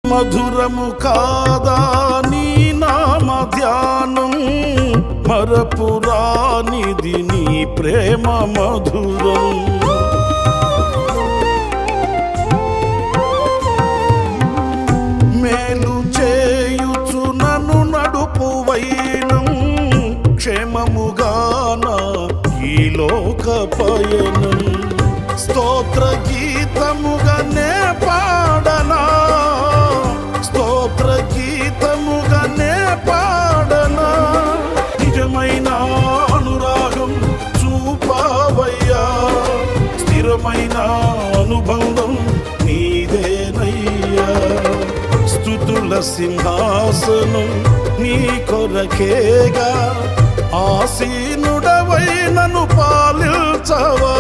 మధురము కాదా నీ నామ ధ్యానం, మరపురానిది నీ ప్రేమ మధురం. మేలు చేయుచు నన్ను నడుపు వైనం, క్షేమముగాన ఈ లోక పయనం. స్తోత్ర గీతముగానే పాడనా, స్తోత్ర గీతముగానే పాడనా. నిజమైన అనురాగం చూపావయ్యా, స్థిరమైన అనుబంధం నీదేనయ్యా. స్తుతుల సింహాసనం నీ కొరకేగా, ఆసీనుడవై నన్ను పాలించవా.